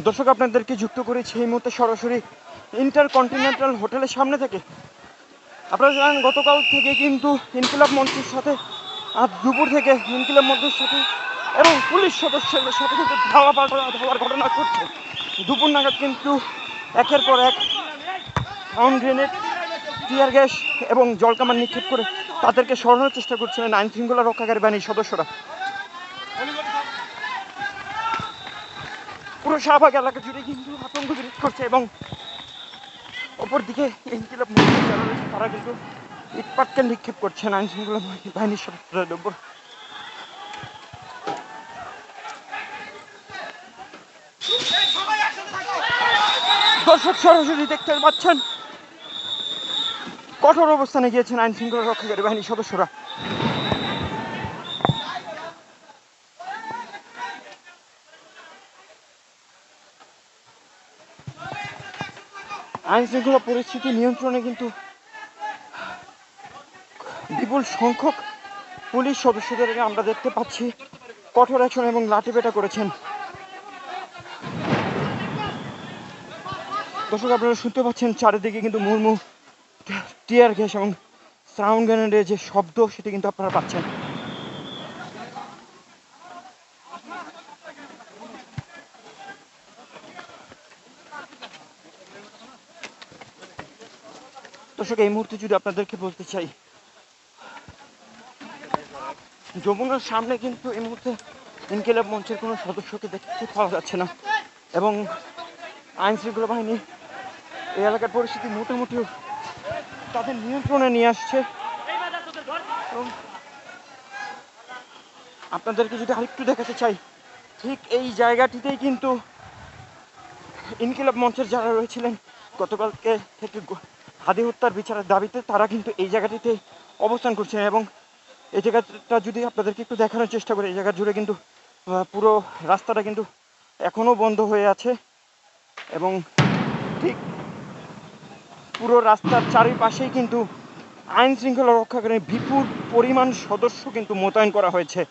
দর্শক, আপনাদেরকে যুক্ত করেছি এই মুহূর্তে সরাসরি ইন্টারকন্টিনেন্টাল হোটেলের সামনে থেকে। আপনারা জানেন গতকাল থেকে কিন্তু ইনকিলাব মঞ্চের সাথে আজ দুপুর থেকে ইনকিলাব মঞ্চের সাথে এবং পুলিশ সদস্যদের সাথে কিন্তু ধাওয়ার ঘটনা ঘটছে। দুপুর নাগাদ কিন্তু একের পর এক সাউন্ড গ্রেনেড, টিয়ার গ্যাস এবং জলকামান নিক্ষেপ করে তাদেরকে সরানোর চেষ্টা করছিলেন আইন শৃঙ্খলা রক্ষাকারী বাহিনীর সদস্যরা। পুরো শাহবাগ এলাকা জুড়ে কিন্তু আতঙ্ক বিরাজ করছে এবং অপরদিকে ইনকিলাব মঞ্চের যারা রয়েছে তারা কিন্তু ইটপাটকেল নিক্ষেপ করছেন আইন শৃঙ্খলা বাহিনীর সদস্যদের উপর। দর্শক, সরাসরি দেখতে পাচ্ছেন কঠোর অবস্থানে গিয়েছেন আইন শৃঙ্খলা রক্ষাকারী বাহিনীর সদস্যরা। আইন শৃঙ্খলা পরিস্থিতি নিয়ন্ত্রণে কিন্তু বিপুল সংখ্যক পুলিশ সদস্যদেরকে আমরা দেখতে পাচ্ছি কঠোর অ্যাকশন এবং লাঠিপেটা করেছেন। দর্শক, আপনারা শুনতে পাচ্ছেন চারিদিকে কিন্তু মুহুর্মুহু টিয়ার গ্যাস এবং সাউন্ড গ্রেনেডের যে শব্দ সেটি কিন্তু আপনারা পাচ্ছেন। দর্শক, এই মুহূর্তে যদি আপনাদেরকে বলতে চাই, যমুনার সামনে কিন্তু এই মুহূর্তে ইনকিলাব মঞ্চের কোনো সদস্যকে দেখতে পাওয়া যাচ্ছে না এবং আইন শৃঙ্খলা বাহিনী এই এলাকার পরিস্থিতি মোটামুটি তাদের নিয়ন্ত্রণে নিয়ে আসছে। আপনাদেরকে যদি আরেকটু দেখাতে চাই, ঠিক এই জায়গাটিতেই কিন্তু ইনকিলাব মঞ্চের যারা রয়েছিলেন গতকালকে থেকে হাদি হত্যার বিচারের দাবিতে তারা কিন্তু এই জায়গাটিতে অবস্থান করছেন এবং এই জায়গাটা যদি আপনাদেরকে একটু দেখানোর চেষ্টা করি, এই জায়গা জুড়ে কিন্তু পুরো রাস্তাটা কিন্তু এখনও বন্ধ হয়ে আছে এবং ঠিক পুরো রাস্তার চারিপাশেই কিন্তু আইন শৃঙ্খলা রক্ষাকারী বিপুল পরিমাণ সদস্য কিন্তু মোতায়েন করা হয়েছে।